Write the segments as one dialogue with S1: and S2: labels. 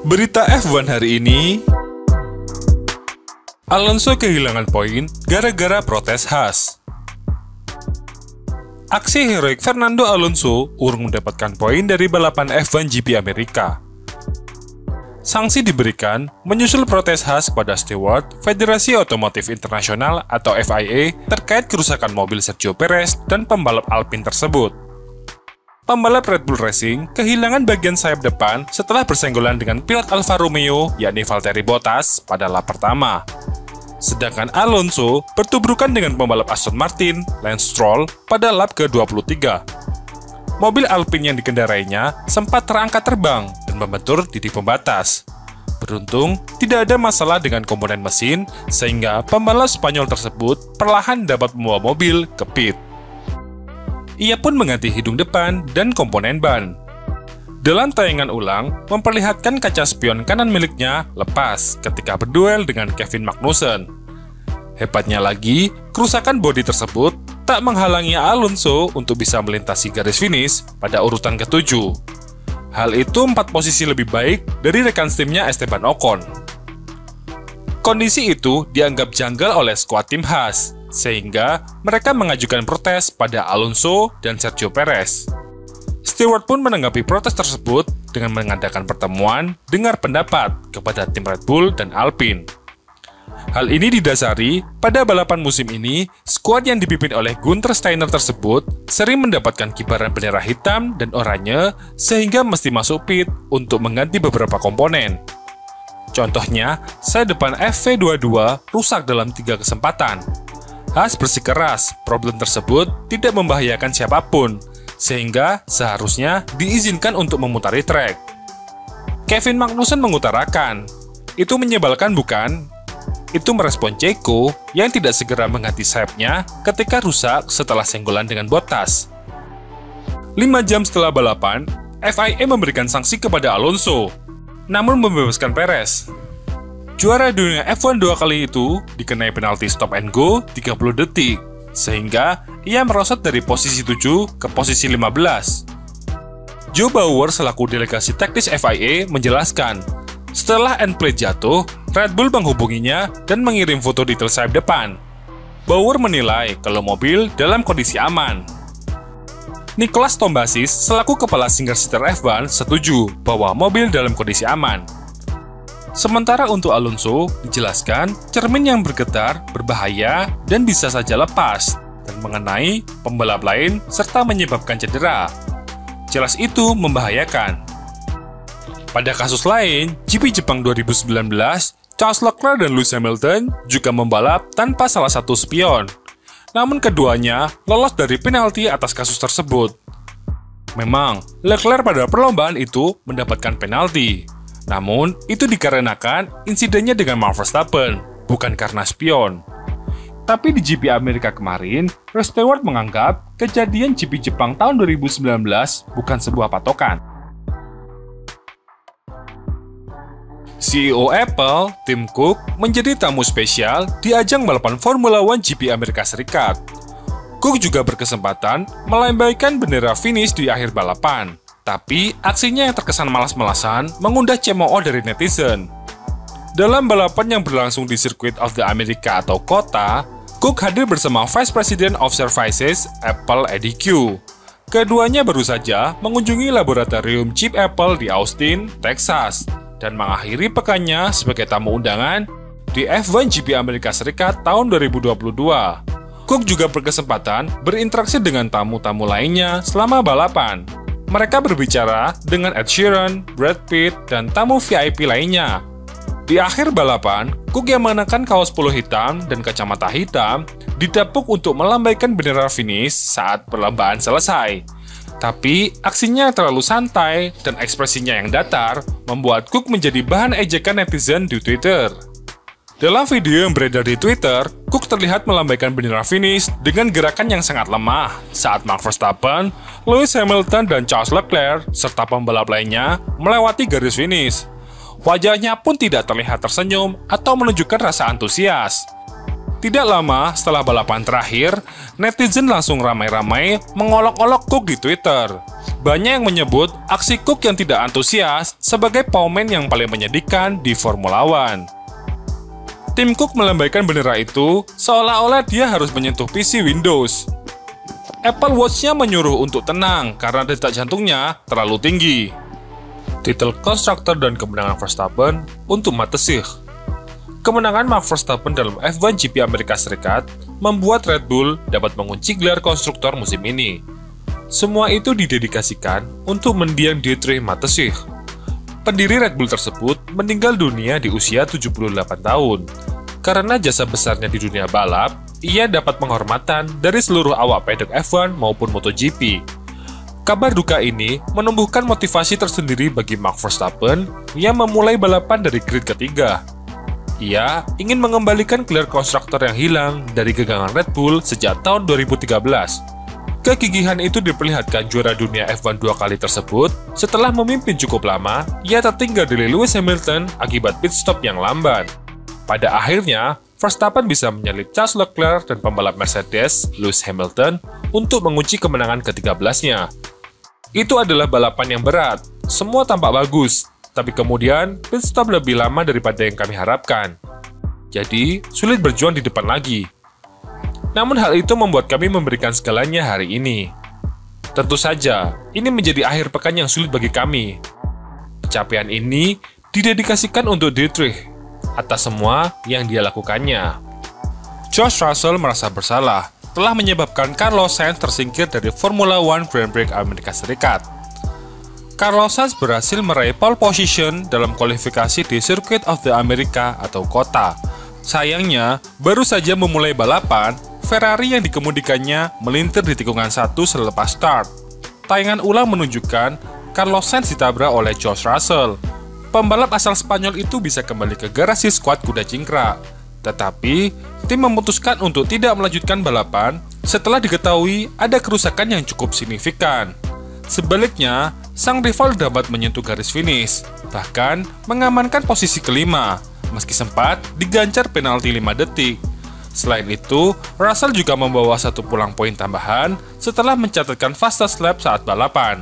S1: Berita F1 hari ini, Alonso kehilangan poin gara-gara protes Haas. Aksi heroik Fernando Alonso urung mendapatkan poin dari balapan F1 GP Amerika. Sanksi diberikan menyusul protes Haas kepada steward Federasi Otomotif Internasional atau FIA terkait kerusakan mobil Sergio Perez dan pembalap Alpine tersebut. Pembalap Red Bull Racing kehilangan bagian sayap depan setelah bersenggolan dengan pilot Alfa Romeo yakni Valtteri Bottas pada lap pertama. Sedangkan Alonso bertubrukan dengan pembalap Aston Martin, Lance Stroll, pada lap ke-23. Mobil Alpine yang dikendarainya sempat terangkat terbang dan membentur titik pembatas. Beruntung, tidak ada masalah dengan komponen mesin, sehingga pembalap Spanyol tersebut perlahan dapat membawa mobil ke pit. Ia pun mengganti hidung depan dan komponen ban. Dalam tayangan ulang, memperlihatkan kaca spion kanan miliknya lepas ketika berduel dengan Kevin Magnussen. Hebatnya lagi, kerusakan bodi tersebut tak menghalangi Alonso untuk bisa melintasi garis finish pada urutan ke-7. Hal itu 4 posisi lebih baik dari rekan timnya Esteban Ocon. Kondisi itu dianggap janggal oleh skuad tim Haas, sehingga mereka mengajukan protes pada Alonso dan Sergio Perez. Stewart pun menanggapi protes tersebut dengan mengadakan pertemuan dengar pendapat kepada tim Red Bull dan Alpine. Hal ini didasari pada balapan musim ini, skuad yang dipimpin oleh Gunther Steiner tersebut sering mendapatkan kibaran bendera hitam dan oranye sehingga mesti masuk pit untuk mengganti beberapa komponen. Contohnya, sayap depan FV22 rusak dalam 3 kesempatan. Haas bersikeras, problem tersebut tidak membahayakan siapapun, sehingga seharusnya diizinkan untuk memutari trek. Kevin Magnussen mengutarakan, "Itu menyebalkan bukan?" Itu merespon Checo yang tidak segera mengganti sayapnya ketika rusak setelah senggolan dengan Bottas. 5 jam setelah balapan, FIA memberikan sanksi kepada Alonso, namun membebaskan Perez. Juara dunia F1 2 kali itu dikenai penalti stop and go 30 detik, sehingga ia merosot dari posisi 7 ke posisi 15. Joe Bauer selaku delegasi teknis FIA menjelaskan, setelah end plate jatuh, Red Bull menghubunginya dan mengirim foto detail sayap depan. Bauer menilai kalau mobil dalam kondisi aman. Nicolas Tombasis selaku kepala single seater F1 setuju bahwa mobil dalam kondisi aman. Sementara untuk Alonso, dijelaskan cermin yang bergetar berbahaya dan bisa saja lepas dan mengenai pembalap lain serta menyebabkan cedera. Jelas itu membahayakan. Pada kasus lain, GP Jepang 2019, Charles Leclerc dan Lewis Hamilton juga membalap tanpa salah satu spion. Namun keduanya lolos dari penalti atas kasus tersebut. Memang, Leclerc pada perlombaan itu mendapatkan penalti. Namun, itu dikarenakan insidennya dengan Max Verstappen, bukan karena spion. Tapi di GP Amerika kemarin, Stewart menganggap kejadian GP Jepang tahun 2019 bukan sebuah patokan. CEO Apple, Tim Cook, menjadi tamu spesial di ajang balapan Formula One GP Amerika Serikat. Cook juga berkesempatan melambaikan bendera finish di akhir balapan. Tapi, aksinya yang terkesan malas-malasan mengundang cemooh dari netizen. Dalam balapan yang berlangsung di Circuit of the America atau kota, Cook hadir bersama Vice President of Services Apple Eddy Cue. Keduanya baru saja mengunjungi laboratorium chip Apple di Austin, Texas, dan mengakhiri pekannya sebagai tamu undangan di F1 GP Amerika Serikat tahun 2022. Cook juga berkesempatan berinteraksi dengan tamu-tamu lainnya selama balapan. Mereka berbicara dengan Ed Sheeran, Brad Pitt, dan tamu VIP lainnya. Di akhir balapan, Cook yang mengenakan kaos polo hitam dan kacamata hitam didapuk untuk melambaikan bendera finish saat perlombaan selesai. Tapi, aksinya terlalu santai dan ekspresinya yang datar membuat Cook menjadi bahan ejekan netizen di Twitter. Dalam video yang beredar di Twitter, Cook terlihat melambaikan bendera finish dengan gerakan yang sangat lemah saat Max Verstappen, Lewis Hamilton, dan Charles Leclerc serta pembalap lainnya melewati garis finish. Wajahnya pun tidak terlihat tersenyum atau menunjukkan rasa antusias. Tidak lama setelah balapan terakhir, netizen langsung ramai-ramai mengolok-olok Cook di Twitter. Banyak yang menyebut aksi Cook yang tidak antusias sebagai paumen yang paling menyedihkan di Formula One. Tim Cook melambaikan bendera itu seolah-olah dia harus menyentuh PC Windows. Apple Watch-nya menyuruh untuk tenang karena detak jantungnya terlalu tinggi. Titel konstruktor dan kemenangan Verstappen untuk Mateschitz. Kemenangan Max Verstappen dalam F1 GP Amerika Serikat membuat Red Bull dapat mengunci gelar konstruktor musim ini. Semua itu didedikasikan untuk mendiang Dietrich Mateschitz. Pendiri Red Bull tersebut meninggal dunia di usia 78 tahun. Karena jasa besarnya di dunia balap, ia dapat penghormatan dari seluruh awak pedok F1 maupun MotoGP. Kabar duka ini menumbuhkan motivasi tersendiri bagi Max Verstappen yang memulai balapan dari grid ketiga. Ia ingin mengembalikan gelar konstruktor yang hilang dari genggaman Red Bull sejak tahun 2013. Kegigihan itu diperlihatkan juara dunia F1 2 kali tersebut setelah memimpin cukup lama, ia tertinggal dari Lewis Hamilton akibat pit stop yang lamban. Pada akhirnya, Verstappen bisa menyalip Charles Leclerc dan pembalap Mercedes, Lewis Hamilton, untuk mengunci kemenangan ke-13-nya. Itu adalah balapan yang berat, semua tampak bagus, tapi kemudian pit stop lebih lama daripada yang kami harapkan. Jadi, sulit berjuang di depan lagi. Namun hal itu membuat kami memberikan segalanya hari ini. Tentu saja, ini menjadi akhir pekan yang sulit bagi kami. Pencapaian ini didedikasikan untuk Dietrich atas semua yang dia lakukannya. George Russell merasa bersalah telah menyebabkan Carlos Sainz tersingkir dari Formula One Grand Prix Amerika Serikat. Carlos Sainz berhasil meraih pole position dalam kualifikasi di Circuit of the America atau kota. Sayangnya, baru saja memulai balapan, Ferrari yang dikemudikannya melintir di tikungan 1 selepas start. Tayangan ulang menunjukkan Carlos Sainz ditabrak oleh George Russell. Pembalap asal Spanyol itu bisa kembali ke garasi skuad kuda cingkrak. Tetapi, tim memutuskan untuk tidak melanjutkan balapan setelah diketahui ada kerusakan yang cukup signifikan. Sebaliknya, sang rival dapat menyentuh garis finish, bahkan mengamankan posisi kelima, meski sempat diganjar penalti 5 detik. Selain itu, Russell juga membawa 1 pulang poin tambahan setelah mencatatkan fastest lap saat balapan.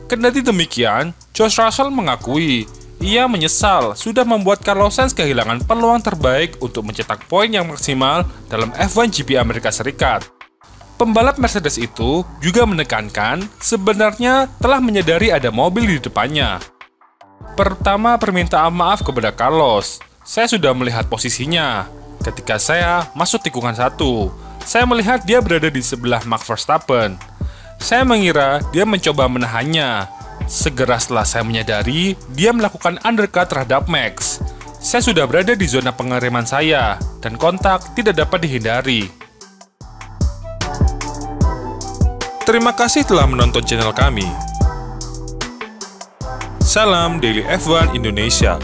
S1: Kendati demikian, George Russell mengakui ia menyesal sudah membuat Carlos Sainz kehilangan peluang terbaik untuk mencetak poin yang maksimal dalam F1 GP Amerika Serikat. Pembalap Mercedes itu juga menekankan sebenarnya telah menyadari ada mobil di depannya. Pertama, permintaan maaf kepada Carlos. Saya sudah melihat posisinya. Ketika saya masuk tikungan 1, saya melihat dia berada di sebelah Max Verstappen. Saya mengira dia mencoba menahannya. Segera setelah saya menyadari, dia melakukan undercut terhadap Max. Saya sudah berada di zona pengereman saya, dan kontak tidak dapat dihindari. Terima kasih telah menonton channel kami. Salam Daily F1 Indonesia.